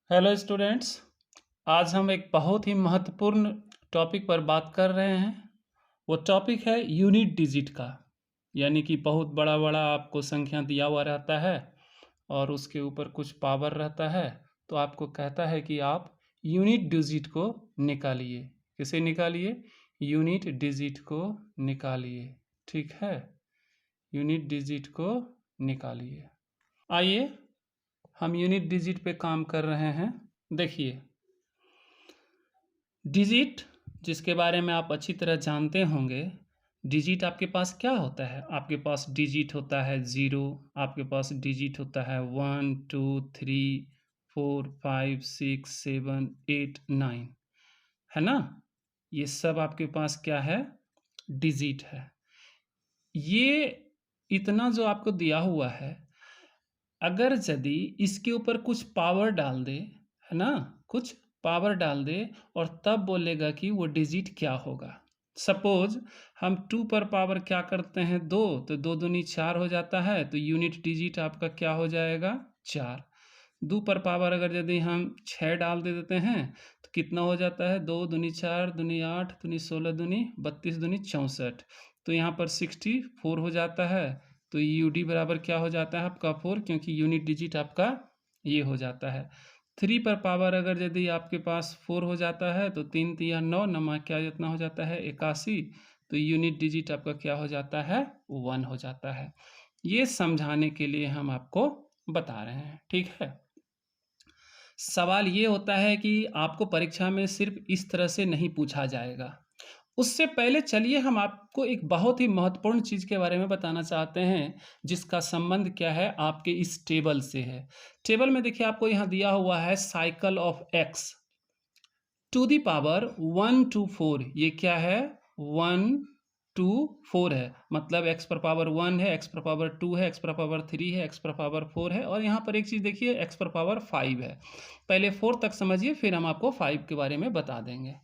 Hello students. आज हम एक बहुत ही महत्वपूर्ण टॉपिक पर बात कर रहे हैं। वो टॉपिक है यूनिट डिजिट का। यानी कि बहुत बड़ा बड़ा आपको संख्या दिया हुआ रहता है और उसके ऊपर कुछ पावर रहता है, तो आपको कहता है कि आप यूनिट डिजिट को निकालिए। किसे निकालिए? यूनिट डिजिट को निकालिए। ठीक है, यूनिट डिजिट को निकालिए। आइए हम यूनिट डिजिट पे काम कर रहे हैं। देखिए, डिजिट जिसके बारे में आप अच्छी तरह जानते होंगे, डिजिट आपके पास क्या होता है? आपके पास डिजिट होता है 0, आपके पास डिजिट होता है 1 2 3 4 5 6 7 8 9, है ना? ये सब आपके पास क्या है? डिजिट है। ये इतना जो आपको दिया हुआ है, अगर यदि इसके ऊपर कुछ पावर डाल दे, है ना, कुछ पावर डाल दे और तब बोलेगा कि वो डिजिट क्या होगा। सपोज हम 2 पर पावर क्या करते हैं? 2, तो 2 दूनी 4 हो जाता है, तो यूनिट डिजिट आपका क्या हो जाएगा? 4। 2 पर पावर अगर यदि हम 6 डाल दे देते हैं तो कितना हो जाता है? 2 दूनी 4 दूनी 8 दूनी 16 दूनी 32 दूनी 64, तो यहाँ पर 64 हो जाता है। तो यू डी बराबर क्या हो जाता है आपका? 4, क्योंकि यूनिट डिजिट आपका ये हो जाता है। 3 पर पावर अगर यदि आपके पास 4 हो जाता है तो 3 तिया 9 नमा क्या जितना हो जाता है? 81, तो यूनिट डिजिट आपका क्या हो जाता है? 1 हो जाता है। ये समझाने के लिए हम आपको बता रहे हैं। ठीक है, सवाल ये होता है कि आपको परीक्षा में सिर्फ इस तरह से नहीं पूछा जाएगा। उससे पहले चलिए हम आपको एक बहुत ही महत्वपूर्ण चीज़ के बारे में बताना चाहते हैं, जिसका संबंध क्या है? आपके इस टेबल से है। टेबल में देखिए आपको यहाँ दिया हुआ है cycle of X to the power 1 to 4। ये क्या है? 1 to 4 है, मतलब x पर पावर 1 है, x पर पावर 2 है, x पर पावर 3 है, x पर पावर 4 है, और यहाँ पर एक चीज़ देखिए x पर पावर 5 है। पहले 4 तक समझिए, फिर हम आपको 5 के बारे में बता देंगे।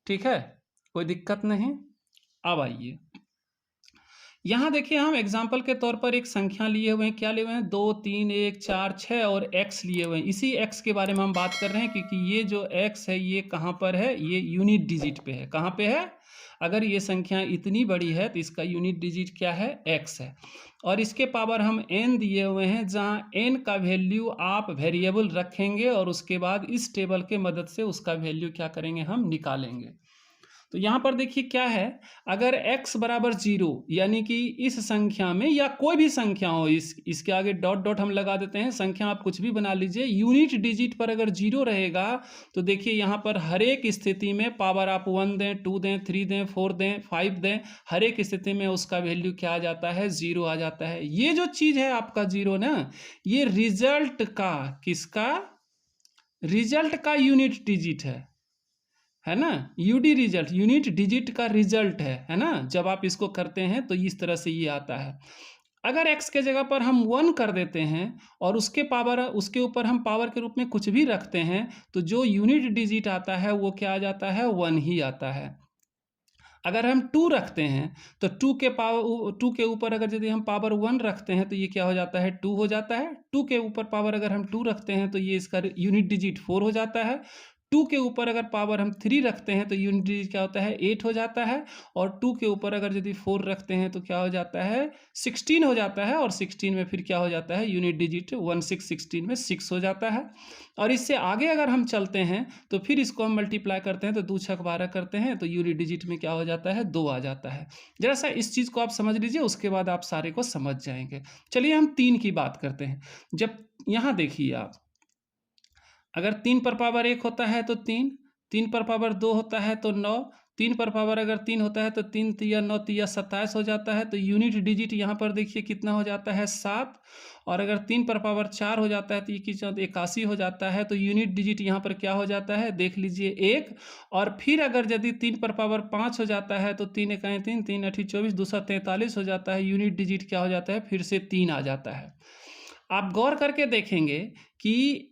ठीक है, कोई दिक्कत नहीं। अब आइए, यहाँ देखिए हम एग्जाम्पल के तौर पर एक संख्या लिए हुए हैं। क्या लिए हुए हैं? 2 3 1 4 6 और x लिए हुए हैं। इसी x के बारे में हम बात कर रहे हैं, क्योंकि ये जो x है ये कहाँ पर है? ये यूनिट डिजिट पे है। कहाँ पे है? अगर ये संख्या इतनी बड़ी है तो इसका यूनिट डिजिट क्या है? x है। और इसके पावर हम n दिए हुए हैं, जहाँ n का वैल्यू आप वेरिएबल रखेंगे और उसके बाद इस टेबल के मदद से उसका वैल्यू क्या करेंगे? हम निकालेंगे। तो यहाँ पर देखिए क्या है, अगर x बराबर 0, यानी कि इस संख्या में या कोई भी संख्या हो, इसके आगे डॉट डॉट हम लगा देते हैं, संख्या आप कुछ भी बना लीजिए, यूनिट डिजिट पर अगर 0 रहेगा तो देखिए यहाँ पर हर एक स्थिति में पावर आप 1 दें, 2 दें, 3 दें, 4 दें, 5 दें, हर एक स्थिति में उसका वैल्यू क्या आ जाता है? 0 आ जाता है। ये जो चीज़ है आपका 0 ना, ये रिजल्ट का, किसका? रिजल्ट का यूनिट डिजिट है ना? यूडी रिजल्ट, यूनिट डिजिट का रिजल्ट है ना? जब आप इसको करते हैं तो इस तरह से ये आता है। अगर x के जगह पर हम 1 कर देते हैं और उसके ऊपर हम पावर के रूप में कुछ भी रखते हैं, तो जो यूनिट डिजिट आता है वो क्या आ जाता है? 1 ही आता है। अगर हम 2 रखते हैं तो 2 के ऊपर अगर यदि हम पावर 1 रखते हैं तो ये क्या हो जाता है? 2 हो जाता है। 2 के ऊपर पावर अगर हम 2 रखते हैं तो ये इसका यूनिट डिजिट 4 हो जाता है। 2 के ऊपर अगर पावर हम 3 रखते हैं तो यूनिट डिजिट क्या होता है? 8 हो जाता है। और 2 के ऊपर अगर यदि 4 रखते हैं तो क्या हो जाता है? 16 हो जाता है। और 16 में फिर क्या हो जाता है? यूनिट डिजिट 16 में 6 हो जाता है। और इससे आगे अगर हम चलते हैं तो फिर इसको हम मल्टीप्लाई करते हैं तो 2 छक 12 करते हैं तो यूनिट डिजिट में क्या हो जाता है? 2 आ जाता है। जरा सा इस चीज़ को आप समझ लीजिए, उसके बाद आप सारे को समझ जाएंगे। चलिए हम 3 की बात करते हैं। जब यहाँ देखिए आप, अगर 3 पर पावर 1 होता है तो 3, 3 पर पावर 2 होता है तो 9, 3 पर पावर अगर 3 होता है तो 3 तिया 9 तिया 27 हो जाता है। तो यूनिट डिजिट यहाँ पर देखिए कितना हो जाता है? 7। और अगर 3 पर पावर 4 हो जाता है तो ये कितना? 81 हो जाता है। तो यूनिट डिजिट यहाँ पर क्या हो जाता है? देख लीजिए 1। और फिर अगर यदि 3 पर पावर 5 हो जाता है तो 3 एकाएँ 3, 3 अठी 24, 243 हो जाता है। यूनिट डिजिट क्या हो जाता है? फिर से 3 आ जाता है। आप गौर करके देखेंगे कि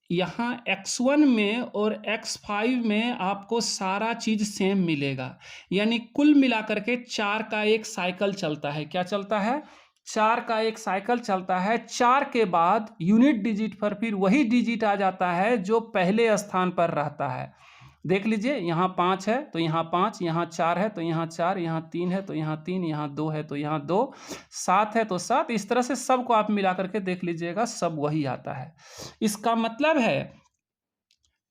यहाँ x1 में और x5 में आपको सारा चीज़ सेम मिलेगा, यानी कुल मिलाकर के 4 का एक साइकिल चलता है। क्या चलता है? 4 का एक साइकिल चलता है, 4 के बाद यूनिट डिजिट पर फिर वही डिजिट आ जाता है जो पहले स्थान पर रहता है। देख लीजिए, यहाँ 5 है तो यहाँ 5, यहाँ 4 है तो यहाँ 4, यहाँ 3 है तो यहाँ 3, यहाँ 2 है तो यहाँ 2, 7 है तो 7। इस तरह से सबको आप मिला करके देख लीजिएगा, सब वही आता है। इसका मतलब है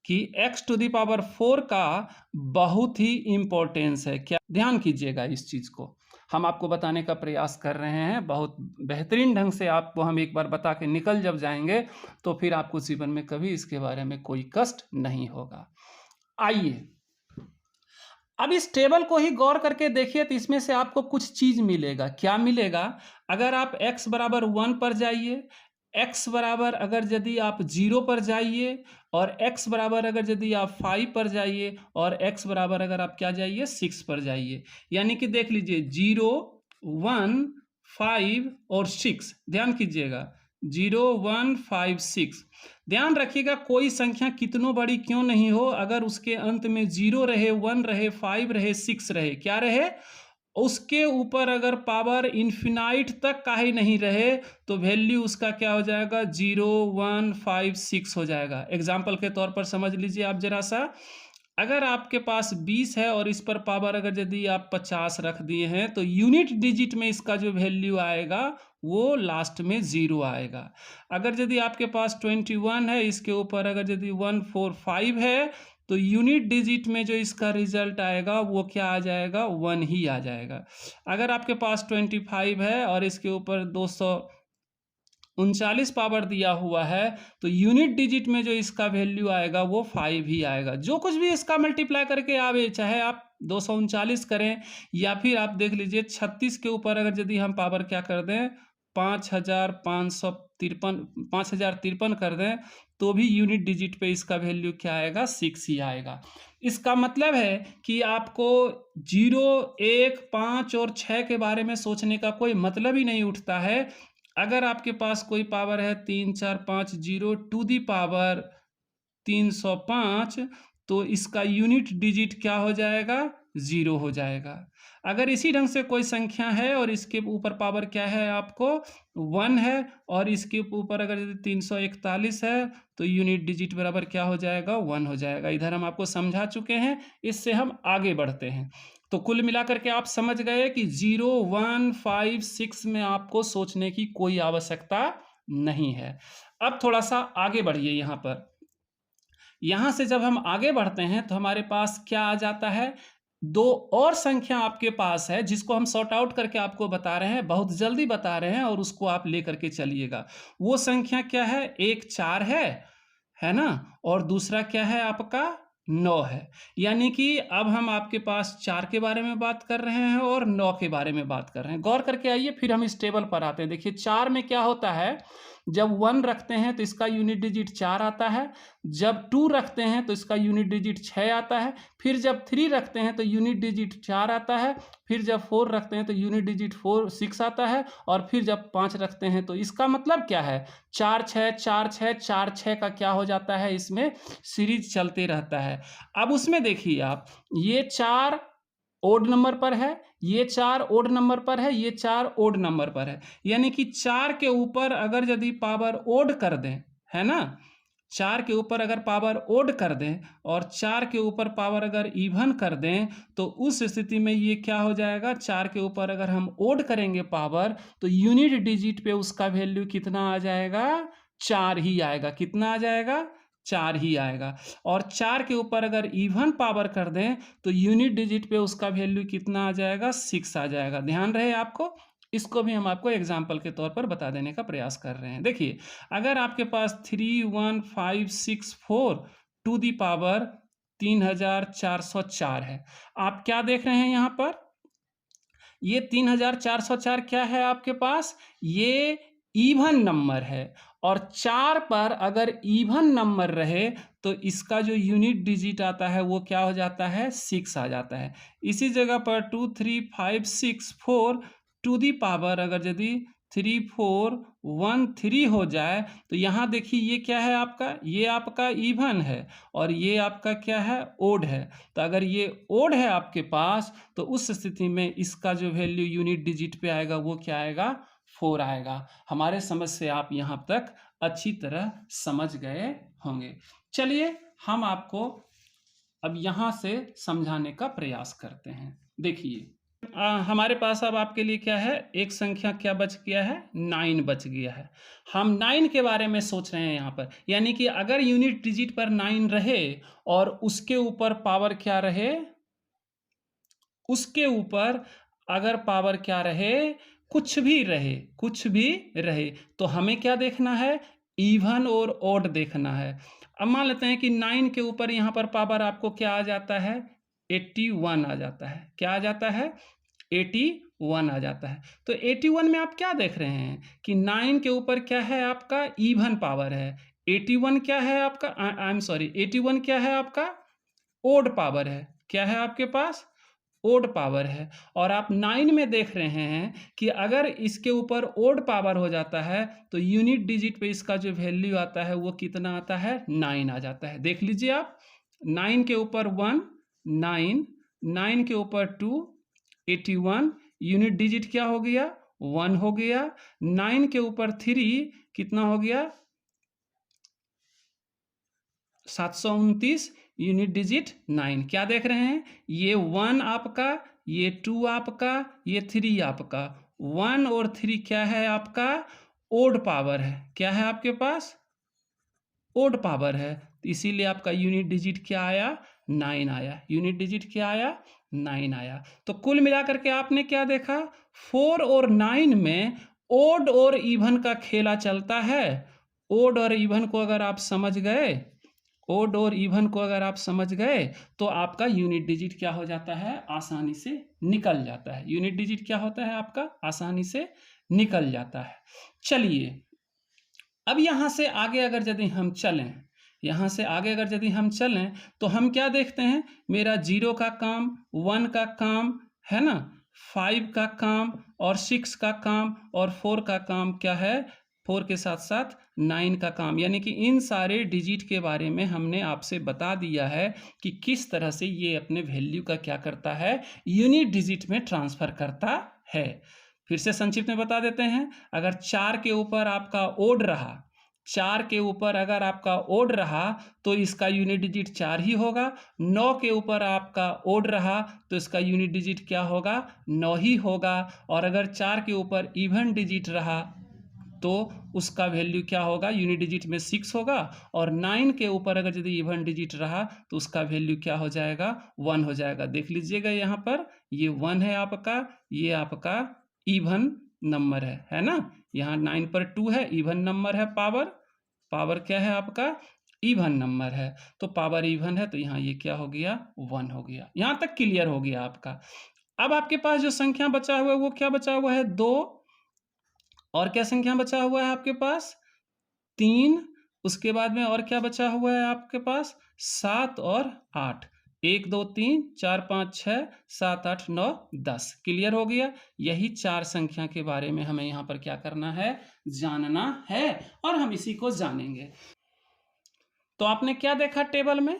कि x टू दी पावर 4 का बहुत ही इम्पोर्टेंस है। क्या ध्यान कीजिएगा, इस चीज़ को हम आपको बताने का प्रयास कर रहे हैं। बहुत बेहतरीन ढंग से आपको हम एक बार बता के निकल जब जाएंगे तो फिर आपको जीवन में कभी इसके बारे में कोई कष्ट नहीं होगा। आइए अब इस टेबल को ही गौर करके देखिए तो इसमें से आपको कुछ चीज मिलेगा। क्या मिलेगा? अगर आप x बराबर 1 पर जाइए, x बराबर अगर यदि आप 0 पर जाइए, और x बराबर अगर यदि आप 5 पर जाइए, और x बराबर अगर आप क्या जाइए 6 पर जाइए। यानी कि देख लीजिए 0, 1, 5 और 6। ध्यान कीजिएगा 0, 1, 5, 6। ध्यान रखिएगा कोई संख्या कितनों बड़ी क्यों नहीं हो, अगर उसके अंत में 0 रहे, 1 रहे, 5 रहे, 6 रहे, क्या रहे, उसके ऊपर अगर पावर इन्फिनाइट तक का ही नहीं रहे तो वैल्यू उसका क्या हो जाएगा 0, 1, 5, 6 हो जाएगा। एग्जाम्पल के तौर पर समझ लीजिए आप जरा सा, अगर आपके पास 20 है और इस पर पावर अगर यदि आप 50 रख दिए हैं तो यूनिट डिजिट में इसका जो वैल्यू आएगा वो लास्ट में 0 आएगा। अगर यदि आपके पास 21 है, इसके ऊपर अगर यदि 145 है तो यूनिट डिजिट में जो इसका रिजल्ट आएगा वो क्या आ जाएगा 1 ही आ जाएगा। अगर आपके पास 25 है और इसके ऊपर 239 पावर दिया हुआ है तो यूनिट डिजिट में जो इसका वैल्यू आएगा वो 5 ही आएगा। जो कुछ भी इसका मल्टीप्लाई करके आवे, चाहे आप 239 करें या फिर आप देख लीजिए 36 के ऊपर अगर यदि हम पावर क्या कर दें 5053 कर दें तो भी यूनिट डिजिट पे इसका वैल्यू क्या आएगा 6 ही आएगा। इसका मतलब है कि आपको 0, 1, 5 और 6 के बारे में सोचने का कोई मतलब ही नहीं उठता है। अगर आपके पास कोई पावर है 3, 4, 5, 0 टू दी पावर 305 तो इसका यूनिट डिजिट क्या हो जाएगा 0 हो जाएगा। अगर इसी ढंग से कोई संख्या है और इसके ऊपर पावर क्या है आपको 1 है और इसके ऊपर अगर 341 है तो यूनिट डिजिट बराबर क्या हो जाएगा 1 हो जाएगा। इधर हम आपको समझा चुके हैं, इससे हम आगे बढ़ते हैं। तो कुल मिलाकर के आप समझ गए कि 0, 1, 5, 6 में आपको सोचने की कोई आवश्यकता नहीं है। अब थोड़ा सा आगे बढ़िए। यहाँ से जब हम आगे बढ़ते हैं तो हमारे पास क्या आ जाता है, दो और संख्या आपके पास है जिसको हम सॉर्ट आउट करके आपको बता रहे हैं, बहुत जल्दी बता रहे हैं और उसको आप लेकर के चलिएगा। वो संख्या क्या है, एक 4 है ना, और दूसरा क्या है आपका 9 है। यानी कि अब हम आपके पास 4 के बारे में बात कर रहे हैं और 9 के बारे में बात कर रहे हैं। गौर करके आइए, फिर हम इस टेबल पर आते हैं। देखिए 4 में क्या होता है, जब 1 रखते हैं तो इसका यूनिट डिजिट 4 आता है, जब 2 रखते हैं तो इसका यूनिट डिजिट 6 आता है, फिर जब 3 रखते हैं तो यूनिट डिजिट 4 आता है, फिर जब 4 रखते हैं तो यूनिट डिजिट 6 आता है, और फिर जब 5 रखते हैं तो इसका मतलब क्या है 4 6 4 6 4 6 का क्या हो जाता है, इसमें सीरीज चलते रहता है। अब उसमें देखिए आप, ये 4 ओड नंबर पर है, ये 4 ओड नंबर पर है, ये 4 ओड नंबर पर है। यानी कि 4 के ऊपर अगर यदि पावर ओड कर दें, है ना, 4 के ऊपर अगर पावर ओड कर दें और 4 के ऊपर पावर अगर इवन कर दें तो उस स्थिति में ये क्या हो जाएगा, 4 के ऊपर अगर हम ओड करेंगे पावर तो यूनिट डिजिट पे उसका वैल्यू कितना आ जाएगा, 4 ही आएगा। कितना आ जाएगा, 4 ही आएगा। और 4 के ऊपर अगर इवन पावर कर दें तो यूनिट डिजिट पे उसका वैल्यू कितना आ जाएगा, 6 आ जाएगा। ध्यान रहे आपको, इसको भी हम आपको एग्जाम्पल के तौर पर बता देने का प्रयास कर रहे हैं। देखिए अगर आपके पास 3, 1, 5, 6, 4 टू दी पावर 3404 है, आप क्या देख रहे हैं यहाँ पर, ये 3404 क्या है आपके पास, ये इवन नंबर है, और 4 पर अगर इवन नंबर रहे तो इसका जो यूनिट डिजिट आता है वो क्या हो जाता है, 6 आ जाता है। इसी जगह पर 2, 3, 5, 6, 4 टू दी पावर अगर यदि 3, 4, 1, 3 हो जाए तो यहाँ देखिए ये क्या है आपका, ये आपका इवन है और ये आपका क्या है, ओड है। तो अगर ये ओड है आपके पास तो उस स्थिति में इसका जो वैल्यू यूनिट डिजिट पे आएगा वो क्या आएगा, 4 आएगा। हमारे समझ से आप यहाँ तक अच्छी तरह समझ गए होंगे। चलिए हम आपको अब यहाँ से समझाने का प्रयास करते हैं। देखिए हमारे पास अब आपके लिए क्या है, एक संख्या क्या बच गया है, 9 बच गया है। हम 9 के बारे में सोच रहे हैं यहाँ पर, यानी कि अगर यूनिट डिजिट पर 9 रहे और उसके ऊपर पावर क्या रहे, उसके ऊपर अगर पावर क्या रहे, कुछ भी रहे, कुछ भी रहे, तो हमें क्या देखना है, इवन और ऑड देखना है। अब मान लेते हैं कि 9 के ऊपर यहाँ पर पावर आपको क्या आ जाता है, 81 आ जाता है। क्या आ जाता है, 81 आ जाता है। तो 81 में आप क्या देख रहे हैं कि 9 के ऊपर क्या है, आपका इवन पावर है। 81 क्या है आपका, आई एम सॉरी, 81 क्या है आपका, ओड पावर है। क्या है आपके पास, ओड पावर है। और आप 9 में देख रहे हैं कि अगर इसके ऊपर ओड पावर हो जाता है तो यूनिट डिजिट पे इसका जो वैल्यू आता है वो कितना आता है, 9 आ जाता है। देख लीजिए आप, 9 के ऊपर 1 9, 9 के ऊपर 2 81, यूनिट डिजिट क्या हो गया, 1 हो गया। 9 के ऊपर 3 कितना हो गया, 729, यूनिट डिजिट 9। क्या देख रहे हैं, ये 1 आपका, ये 2 आपका, ये 3 आपका। 1 और 3 क्या है आपका, ओड पावर है। क्या है आपके पास, ओड पावर है। इसीलिए आपका यूनिट डिजिट क्या आया, 9 आया। यूनिट डिजिट क्या आया, 9 आया। तो कुल मिलाकर के आपने क्या देखा, 4 और 9 में ओड और इवन का खेला चलता है। ओड और इवन को अगर आप समझ गए, ओड और इवन को अगर आप समझ गए तो आपका यूनिट डिजिट क्या हो जाता है, आसानी से निकल जाता है। यूनिट डिजिट क्या होता है आपका, आसानी से निकल जाता है। चलिए अब यहाँ से आगे अगर यदि हम चलें, यहाँ से आगे अगर यदि हम चलें तो हम क्या देखते हैं, मेरा 0 का काम, 1 का काम है ना, 5 का काम और 6 का काम और 4 का काम क्या है, 4 के साथ साथ 9 का काम। यानी कि इन सारे डिजिट के बारे में हमने आपसे बता दिया है कि किस तरह से ये अपने वैल्यू का क्या करता है, यूनिट डिजिट में ट्रांसफर करता है। फिर से संक्षिप्त में बता देते हैं, अगर 4 के ऊपर आपका ओड रहा, 4 के ऊपर अगर आपका ओड रहा तो इसका यूनिट डिजिट 4 ही होगा। 9 के ऊपर आपका ओड रहा तो इसका यूनिट डिजिट क्या होगा, 9 ही होगा। और अगर 4 के ऊपर इवन डिजिट रहा तो उसका वैल्यू क्या होगा, यूनिट डिजिट में 6 होगा। और 9 के ऊपर अगर यदि इवन डिजिट रहा तो उसका वैल्यू क्या हो जाएगा, 1 हो जाएगा। देख लीजिएगा यहाँ पर ये 1 है आपका, ये आपका इवन नंबर है ना। यहाँ 9 पर 2 है, इवन नंबर है। पावर, पावर क्या है आपका, इवन नंबर है। तो पावर इवन है तो यहाँ ये क्या हो गया, 1 हो गया। यहाँ तक क्लियर हो गया आपका। अब आपके पास जो संख्या बचा हुआ है वो क्या बचा हुआ है, 2। और क्या संख्या बचा हुआ है आपके पास, 3। उसके बाद में और क्या बचा हुआ है आपके पास, 7 और 8। 1 2 3 4 5 6 7 8 9 10। क्लियर हो गया। यही 4 संख्या के बारे में हमें यहाँ पर क्या करना है, जानना है, और हम इसी को जानेंगे। तो आपने क्या देखा टेबल में,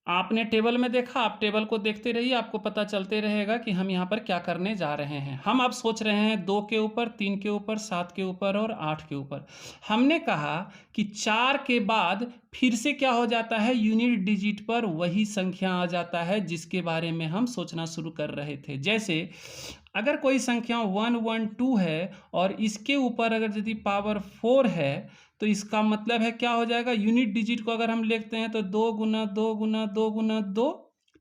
आपने टेबल में देखा, आप टेबल को देखते रहिए, आपको पता चलते रहेगा कि हम यहाँ पर क्या करने जा रहे हैं। हम अब सोच रहे हैं 2 के ऊपर, 3 के ऊपर, 7 के ऊपर और 8 के ऊपर। हमने कहा कि 4 के बाद फिर से क्या हो जाता है, यूनिट डिजिट पर वही संख्या आ जाता है जिसके बारे में हम सोचना शुरू कर रहे थे। जैसे अगर कोई संख्या 1 1 2 है और इसके ऊपर अगर यदि पावर 4 है तो इसका मतलब है क्या हो जाएगा, यूनिट डिजिट को अगर हम लिखते हैं तो 2 गुना 2 गुना 2 गुना 2,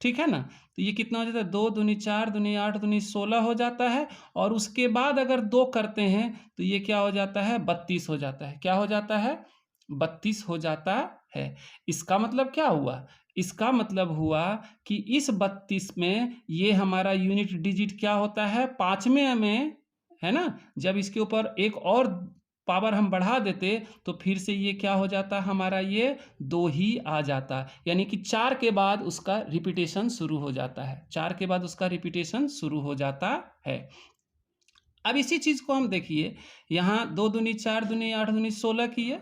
ठीक है ना। तो ये कितना हो जाता है, 2 दूनी 4 दूनी 8 दूनी 16 हो जाता है। और उसके बाद अगर 2 करते हैं तो ये क्या हो जाता है, 32 हो जाता है। क्या हो जाता है, 32 हो जाता है। इसका मतलब क्या हुआ, इसका मतलब हुआ कि इस 32 में ये हमारा यूनिट डिजिट क्या होता है, 5वें में, है ना। जब इसके ऊपर एक और पावर हम बढ़ा देते तो फिर से ये क्या हो जाता हमारा, ये 2 ही आ जाता। यानी कि 4 के बाद उसका रिपीटेशन शुरू हो जाता है, 4 के बाद उसका रिपीटेशन शुरू हो जाता है। अब इसी चीज को हम देखिए, यहाँ 2 दूनी 4 दूनी 8 दूनी 16 किए,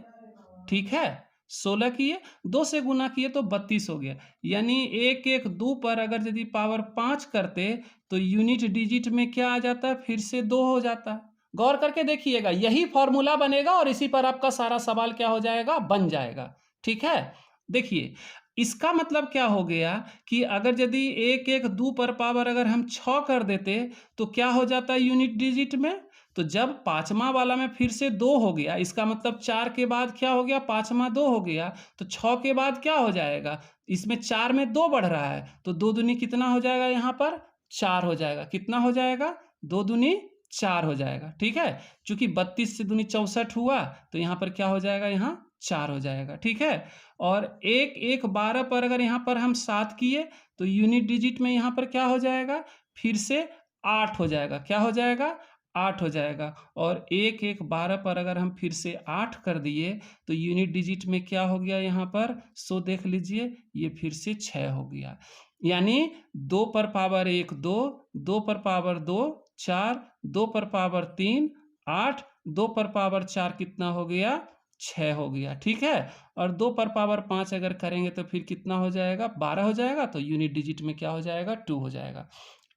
ठीक है, 16 किए, 2 से गुना किए तो 32 हो गया। यानी 1 1 2 पर अगर यदि पावर 5 करते तो यूनिट डिजिट में क्या आ जाता है, फिर से 2 हो जाता। गौर करके देखिएगा, यही फॉर्मूला बनेगा और इसी पर आपका सारा सवाल क्या हो जाएगा, बन जाएगा। ठीक है, देखिए इसका मतलब क्या हो गया कि अगर यदि एक एक दो पर पावर अगर हम 6 कर देते तो क्या हो जाता है यूनिट डिजिट में। तो जब पांचवा वाला में फिर से 2 हो गया, इसका मतलब 4 के बाद क्या हो गया, पांचवा 2 हो गया, तो 6 के बाद क्या हो जाएगा, इसमें 4 में 2 बढ़ रहा है, तो 2 दूनी कितना हो जाएगा, यहाँ पर 4 हो जाएगा। कितना हो जाएगा, 2 दूनी 4 हो जाएगा। ठीक है, चूंकि 32 से दूनी 64 हुआ, तो यहाँ पर क्या हो जाएगा, यहाँ 4 हो जाएगा। ठीक है, और 1 1 12 पर अगर यहाँ पर हम 7 किए तो यूनिट डिजिट में यहाँ पर क्या हो जाएगा, फिर से 8 हो जाएगा। क्या हो जाएगा, 8 हो जाएगा। और 1 1 12 पर अगर हम फिर से 8 कर दिए तो यूनिट डिजिट में क्या हो गया, यहाँ पर सो देख लीजिए, ये फिर से 6 हो गया। यानी 2 पर पावर 1 2, 2 पर पावर 2 4, 2 पर पावर 3 8, 2 पर पावर 4 कितना हो गया, 6 हो गया। ठीक है, और 2 पर पावर 5 अगर करेंगे तो फिर कितना हो जाएगा, 12 हो जाएगा। तो यूनिट डिजिट में क्या हो जाएगा, 2 हो जाएगा।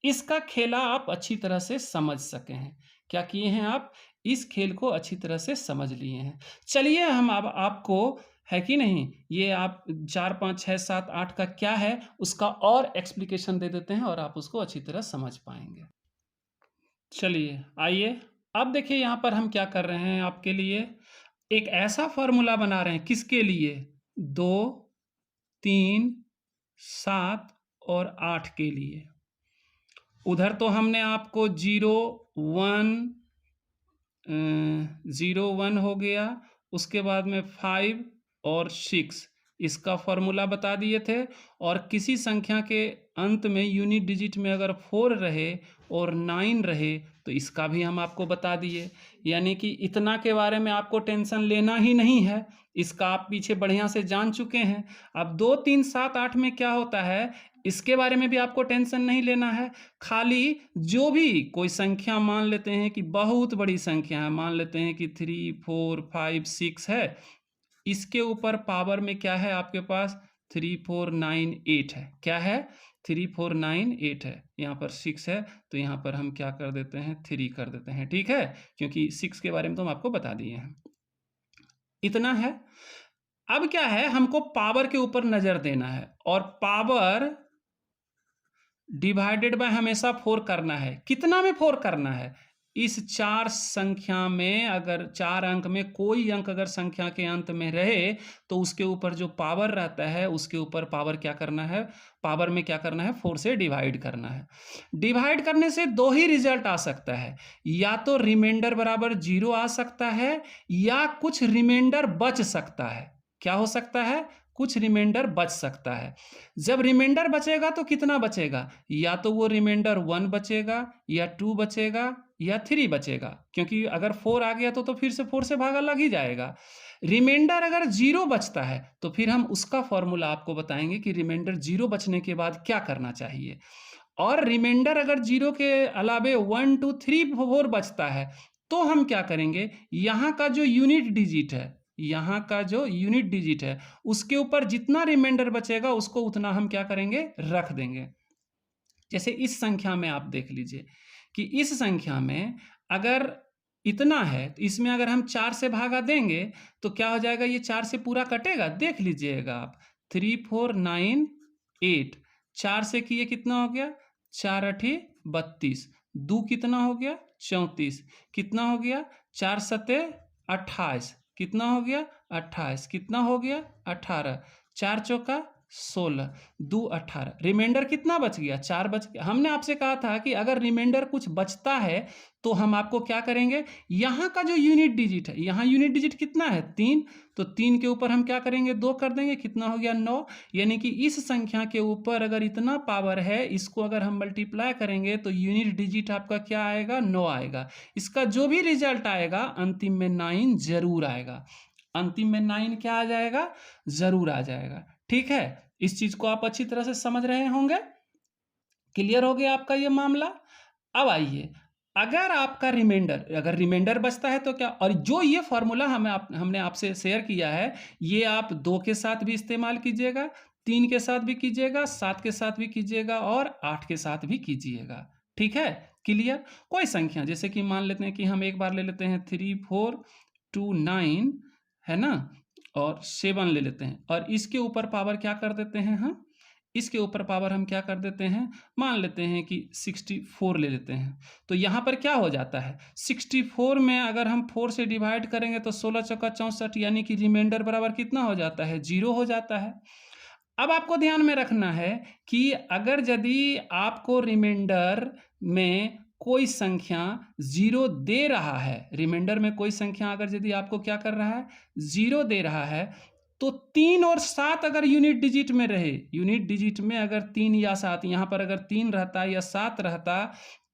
इसका खेला आप अच्छी तरह से समझ सके हैं। क्या किए हैं आप, इस खेल को अच्छी तरह से समझ लिए हैं। चलिए हम अब आपको, है कि नहीं, ये आप 4 5 6 7 8 का क्या है उसका और एक्सप्लिकेशन दे देते हैं और आप उसको अच्छी तरह समझ पाएंगे। चलिए आइए, अब देखिए यहाँ पर हम क्या कर रहे हैं, आपके लिए एक ऐसा फॉर्मूला बना रहे हैं, किसके लिए, 2 3 7 और 8 के लिए। उधर तो हमने आपको 0 1 हो गया, उसके बाद में 5 और 6 इसका फॉर्मूला बता दिए थे। और किसी संख्या के अंत में यूनिट डिजिट में अगर 4 रहे और 9 रहे तो इसका भी हम आपको बता दिए। यानी कि इतना के बारे में आपको टेंशन लेना ही नहीं है, इसका आप पीछे बढ़िया से जान चुके हैं। अब 2 3 7 8 में क्या होता है, इसके बारे में भी आपको टेंशन नहीं लेना है। खाली जो भी कोई संख्या मान लेते हैं कि बहुत बड़ी संख्या है, मान लेते हैं कि 3 4 5 6 है, इसके ऊपर पावर में क्या है आपके पास, 3 4 9 8 है। क्या है, 3 4 9 8 है। यहाँ पर 6 है तो यहाँ पर हम क्या कर देते हैं, 3 कर देते हैं। ठीक है, क्योंकि 6 के बारे में तो हम आपको बता दिए हैं। इतना है। अब क्या है, हमको पावर के ऊपर नजर देना है और पावर डिवाइडेड बाय हमेशा 4 करना है। कितना में 4 करना है, इस 4 संख्या में अगर 4 अंक में कोई अंक अगर संख्या के अंत में रहे तो उसके ऊपर जो पावर रहता है उसके ऊपर पावर क्या करना है, पावर में क्या करना है, 4 से डिवाइड करना है। डिवाइड करने से दो ही रिजल्ट आ सकता है, या तो रिमाइंडर बराबर 0 आ सकता है या कुछ रिमाइंडर बच सकता है। क्या हो सकता है, कुछ रिमाइंडर बच सकता है। जब रिमाइंडर बचेगा तो कितना बचेगा, या तो वो रिमाइंडर 1 बचेगा या 2 बचेगा या 3 बचेगा, क्योंकि अगर 4 आ गया तो फिर से 4 से भागा लग ही जाएगा। रिमाइंडर अगर 0 बचता है तो फिर हम उसका फॉर्मूला आपको बताएंगे कि रिमाइंडर 0 बचने के बाद क्या करना चाहिए। और रिमाइंडर अगर 0 के अलावे 1 2 3 4 बचता है तो हम क्या करेंगे, यहाँ का जो यूनिट डिजिट है, यहाँ का जो यूनिट डिजिट है उसके ऊपर जितना रिमाइंडर बचेगा उसको उतना हम क्या करेंगे, रख देंगे। जैसे इस संख्या में आप देख लीजिए कि इस संख्या में अगर इतना है तो इसमें अगर हम 4 से भागा देंगे तो क्या हो जाएगा, ये 4 से पूरा कटेगा। देख लीजिएगा आप, 3 4 9 8, 4 से किए कितना हो गया, 4 8 32, 2 कितना हो गया 34, कितना हो गया 4 7 28, कितना हो गया 28, कितना हो गया 18, 4 चौका 16, 2 18, रिमाइंडर कितना बच गया, 4 बच गया। हमने आपसे कहा था कि अगर रिमाइंडर कुछ बचता है तो हम आपको क्या करेंगे, यहाँ का जो यूनिट डिजिट है, यहाँ यूनिट डिजिट कितना है 3, तो 3 के ऊपर हम क्या करेंगे, 2 कर देंगे, कितना हो गया 9। यानी कि इस संख्या के ऊपर अगर इतना पावर है, इसको अगर हम मल्टीप्लाई करेंगे तो यूनिट डिजिट आपका क्या आएगा, 9 आएगा। इसका जो भी रिजल्ट आएगा अंतिम में 9 जरूर आएगा, अंतिम में 9 क्या आ जाएगा, जरूर आ जाएगा। ठीक है, इस चीज को आप अच्छी तरह से समझ रहे होंगे, क्लियर हो गया आपका ये मामला। अब आइए, अगर आपका रिमाइंडर, अगर रिमाइंडर बचता है तो क्या, और जो ये फॉर्मूला हमने आपसे शेयर किया है ये आप 2 के साथ भी इस्तेमाल कीजिएगा, 3 के साथ भी कीजिएगा, 7 के साथ भी कीजिएगा और 8 के साथ भी कीजिएगा। ठीक है, क्लियर। कोई संख्या जैसे कि मान लेते हैं कि हम एक बार ले लेते हैं 3 4 2 9 है ना, और 7 ले लेते हैं, और इसके ऊपर पावर क्या कर देते हैं हम, इसके ऊपर पावर हम क्या कर देते हैं, मान लेते हैं कि 64 ले लेते हैं। तो यहाँ पर क्या हो जाता है, 64 में अगर हम 4 से डिवाइड करेंगे तो 16 चौका 64, यानी कि रिमाइंडर बराबर कितना हो जाता है, 0 हो जाता है। अब आपको ध्यान में रखना है कि अगर यदि आपको रिमाइंडर में कोई संख्या 0 दे रहा है, रिमाइंडर में कोई संख्या अगर यदि आपको क्या कर रहा है, 0 दे रहा है, तो 3 और 7 अगर यूनिट डिजिट में रहे, यूनिट डिजिट में अगर 3 या 7, यहाँ पर अगर 3 रहता या 7 रहता,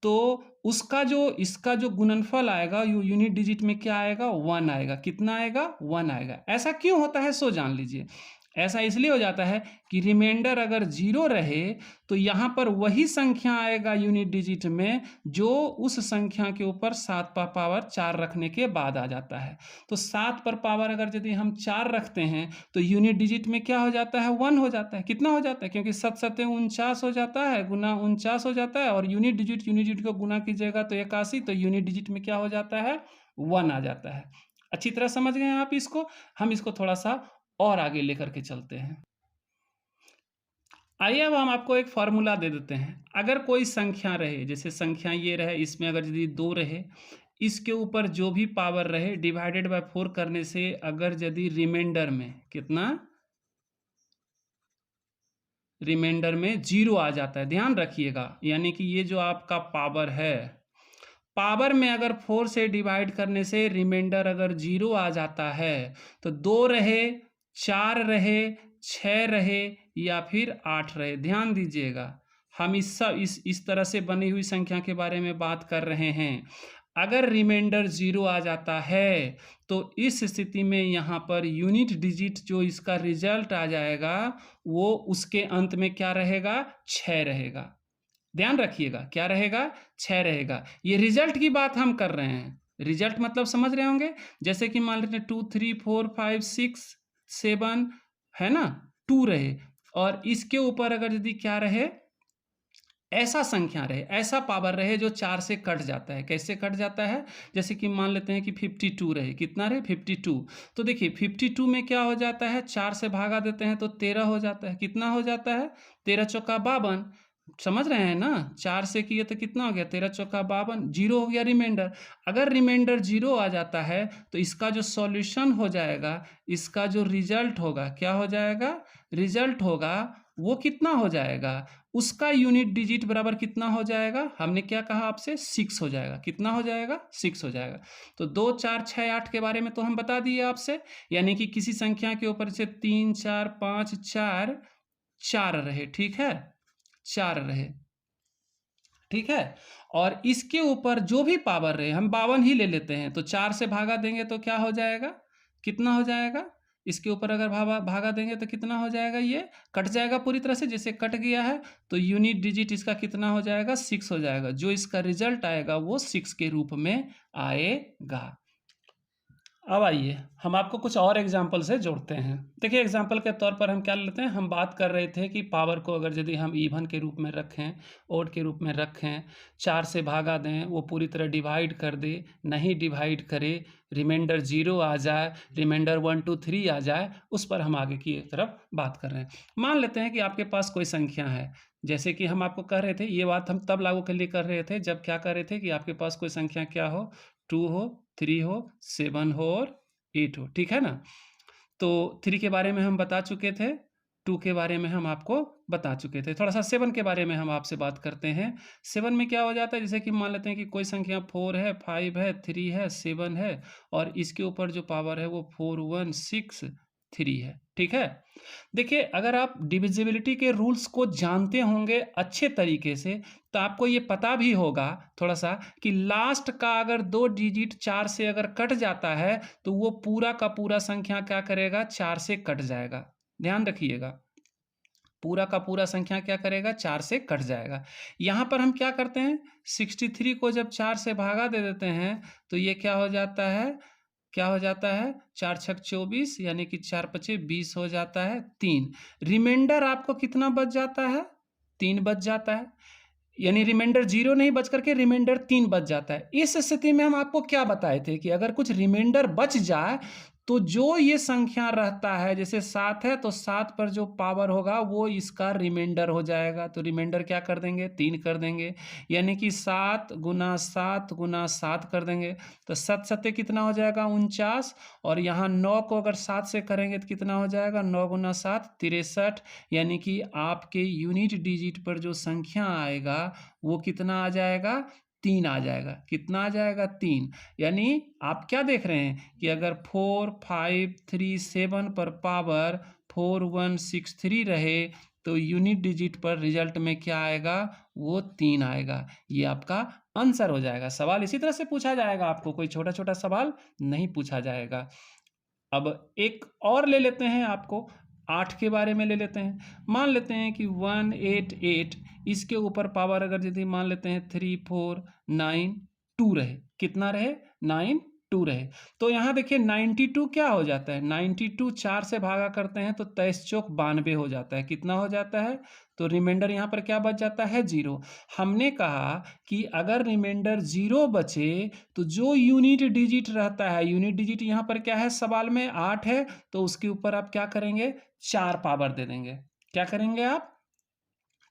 तो उसका जो इसका जो गुणनफल आएगा यूनिट डिजिट में क्या आएगा, 1 आएगा। कितना आएगा, 1 आएगा। ऐसा क्यों होता है सो जान लीजिए। ऐसा इसलिए हो जाता है कि रिमाइंडर अगर 0 रहे तो यहाँ पर वही संख्या आएगा यूनिट डिजिट में जो उस संख्या के ऊपर 7 पर पावर 4 रखने के बाद आ जाता है। तो 7 पर पावर अगर यदि हम 4 रखते हैं तो यूनिट डिजिट में क्या हो जाता है, 1 हो जाता है। कितना हो जाता है, क्योंकि 7 7 49 हो जाता है, गुना 49 हो जाता है, और यूनिट डिजिट को गुना कीजिएगा तो 81, तो यूनिट डिजिट में क्या हो जाता है, 1 आ जाता है। अच्छी तरह समझ गए आप इसको। हम इसको थोड़ा सा और आगे लेकर के चलते हैं। आइए अब हम आपको एक फॉर्मूला दे देते हैं। अगर कोई संख्या रहे, जैसे संख्या ये रहे, इसमें अगर यदि 2 रहे, इसके ऊपर जो भी पावर रहे डिवाइडेड बाय 4 करने से अगर यदि रिमाइंडर में कितना, रिमाइंडर में 0 आ जाता है, ध्यान रखिएगा, यानी कि ये जो आपका पावर है, पावर में अगर 4 से डिवाइड करने से रिमाइंडर अगर 0 आ जाता है, तो 2 रहे, 4 रहे, 6 रहे या फिर 8 रहे, ध्यान दीजिएगा, हम इस तरह से बनी हुई संख्या के बारे में बात कर रहे हैं। अगर रिमाइंडर 0 आ जाता है तो इस स्थिति में यहाँ पर यूनिट डिजिट जो इसका रिजल्ट आ जाएगा वो उसके अंत में क्या रहेगा, 6 रहेगा। ध्यान रखिएगा, क्या रहेगा, 6 रहेगा। ये रिजल्ट की बात हम कर रहे हैं। रिजल्ट मतलब समझ रहे होंगे, जैसे कि मान लेते हैं 2 3 4 5 6 7 है ना, 2 रहे, और इसके ऊपर अगर यदि क्या रहे, ऐसा संख्या रहे, ऐसा पावर रहे जो 4 से कट जाता है। कैसे कट जाता है, जैसे कि मान लेते हैं कि 52 रहे, कितना रहे, 52। तो देखिए 52 में क्या हो जाता है, 4 से भागा देते हैं तो 13 हो जाता है। कितना हो जाता है, 13 चौका 52, समझ रहे हैं ना, 4 से किए तो कितना हो गया, 13 चौका 52, 0 हो गया रिमाइंडर। अगर रिमाइंडर 0 आ जाता है तो इसका जो सॉल्यूशन हो जाएगा, इसका जो रिजल्ट होगा, क्या हो जाएगा, रिजल्ट होगा वो कितना हो जाएगा, उसका यूनिट डिजिट बराबर कितना हो जाएगा, हमने क्या कहा आपसे, 6 हो जाएगा। कितना हो जाएगा, 6 हो जाएगा। तो 2 4 6 8 के बारे में तो हम बता दिए आपसे, यानी कि किसी संख्या के ऊपर से 3 4 5 4 रहे, ठीक है, 4 रहे, ठीक है, और इसके ऊपर जो भी पावर रहे, हम 52 ही ले लेते हैं, तो 4 से भागा देंगे तो क्या हो जाएगा, कितना हो जाएगा, इसके ऊपर अगर भागा देंगे तो कितना हो जाएगा, ये कट जाएगा पूरी तरह से, जैसे कट गया है तो यूनिट डिजिट इसका कितना हो जाएगा, 6 हो जाएगा। जो इसका रिजल्ट आएगा वो 6 के रूप में आएगा। अब आइए हम आपको कुछ और एग्जाम्पल से जोड़ते हैं। देखिए एग्जाम्पल के तौर पर हम क्या लेते हैं, हम बात कर रहे थे कि पावर को अगर यदि हम इवन के रूप में रखें, ओड के रूप में रखें, 4 से भागा दें, वो पूरी तरह डिवाइड कर दे, नहीं डिवाइड करे, रिमाइंडर 0 आ जाए, रिमाइंडर 1 2 3 आ जाए, उस पर हम आगे की तरफ बात कर रहे हैं। मान लेते हैं कि आपके पास कोई संख्या है, जैसे कि हम आपको कह रहे थे, ये बात हम तब लागू के लिए कर रहे थे जब क्या कर रहे थे कि आपके पास कोई संख्या क्या हो, 2 हो, 3 हो, 7 हो और 8 हो, ठीक है ना। तो 3 के बारे में हम बता चुके थे, 2 के बारे में हम आपको बता चुके थे। थोड़ा सा 7 के बारे में हम आपसे बात करते हैं। 7 में क्या हो जाता है, जैसे कि मान लेते हैं कि कोई संख्या 4 है, 5 है, 3 है, 7 है, और इसके ऊपर जो पावर है वो 4 1 6 3 है, ठीक है। देखिए अगर आप डिविजिबिलिटी के रूल्स को जानते होंगे अच्छे तरीके से तो आपको ये पता भी होगा थोड़ा सा कि लास्ट का अगर 2 डिजिट 4 से अगर कट जाता है तो वो पूरा का पूरा संख्या क्या करेगा, 4 से कट जाएगा। ध्यान रखिएगा, पूरा का पूरा संख्या क्या करेगा, 4 से कट जाएगा। यहाँ पर हम क्या करते हैं, 63 को जब 4 से भागा दे देते हैं तो ये क्या हो जाता है, क्या हो जाता है, 4 छक 24, यानी कि 4 पचे 20 हो जाता है 3। रिमाइंडर आपको कितना बच जाता है, 3 बच जाता है। यानी रिमाइंडर 0 नहीं बच करके रिमाइंडर 3 बच जाता है। इस स्थिति में हम आपको क्या बताए थे कि अगर कुछ रिमाइंडर बच जाए तो जो ये संख्या रहता है, जैसे 7 है तो 7 पर जो पावर होगा वो इसका रिमाइंडर हो जाएगा। तो रिमाइंडर क्या कर देंगे, 3 कर देंगे, यानी कि 7 गुना 7 गुना 7 कर देंगे। तो 7 सत्ते कितना हो जाएगा, 49। और यहाँ 9 को अगर 7 से करेंगे तो कितना हो जाएगा, 9 गुना 7 63। यानी कि आपके यूनिट डिजिट पर जो संख्या आएगा वो कितना आ जाएगा, 3 आ जाएगा। कितना आ जाएगा, 3। यानी आप क्या देख रहे हैं कि अगर 4537 पर पावर 4163 रहे तो यूनिट डिजिट पर रिजल्ट में क्या आएगा, वो 3 आएगा। ये आपका आंसर हो जाएगा। सवाल इसी तरह से पूछा जाएगा, आपको कोई छोटा छोटा सवाल नहीं पूछा जाएगा। अब एक और ले लेते हैं, आपको 8 के बारे में ले लेते हैं। मान लेते हैं कि 188, इसके ऊपर पावर अगर यदि मान लेते हैं 3492 रहे, कितना रहे, 92 रहे। तो यहाँ देखिए 92 क्या हो जाता है, 92 4 से भागा करते हैं तो 23 चौक 92 हो जाता है। कितना हो जाता है, तो रिमाइंडर यहाँ पर क्या बच जाता है, 0। हमने कहा कि अगर रिमाइंडर 0 बचे तो जो यूनिट डिजिट रहता है, यूनिट डिजिट यहाँ पर क्या है, सवाल में 8 है, तो उसके ऊपर आप क्या करेंगे, 4 पावर दे देंगे। क्या करेंगे आप,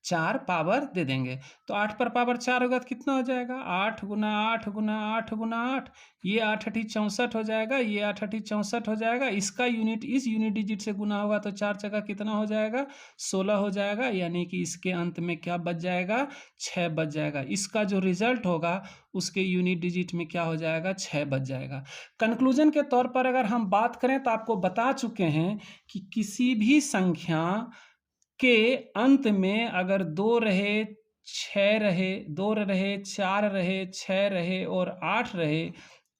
4 पावर दे देंगे। तो 8 पर पावर 4 होगा तो कितना हो जाएगा, 8 गुना 8 गुना 8 गुना 8, ये 8 8 64 हो जाएगा, ये 8 8 64 हो जाएगा। इसका यूनिट इस यूनिट डिजिट से गुना होगा तो 4 जगह कितना हो जाएगा, 16 हो जाएगा। यानी कि इसके अंत में क्या बच जाएगा, 6 बच जाएगा। इसका जो रिजल्ट होगा उसके यूनिट डिजिट में क्या हो जाएगा, 6 बच जाएगा। कंक्लूजन के तौर पर अगर हम बात करें तो आपको बता चुके हैं कि किसी भी संख्या के अंत में अगर 2 रहे, 6 रहे, 2 रहे, 4 रहे, 6 रहे और 8 रहे,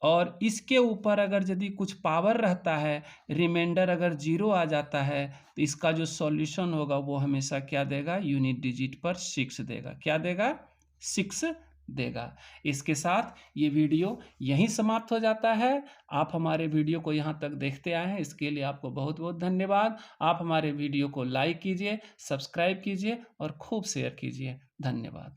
और इसके ऊपर अगर यदि कुछ पावर रहता है, रिमाइंडर अगर 0 आ जाता है, तो इसका जो सॉल्यूशन होगा वो हमेशा क्या देगा, यूनिट डिजिट पर 6 देगा। क्या देगा, 6 देगा। इसके साथ ये वीडियो यहीं समाप्त हो जाता है। आप हमारे वीडियो को यहाँ तक देखते आए हैं, इसके लिए आपको बहुत बहुत धन्यवाद। आप हमारे वीडियो को लाइक कीजिए, सब्सक्राइब कीजिए और खूब शेयर कीजिए। धन्यवाद।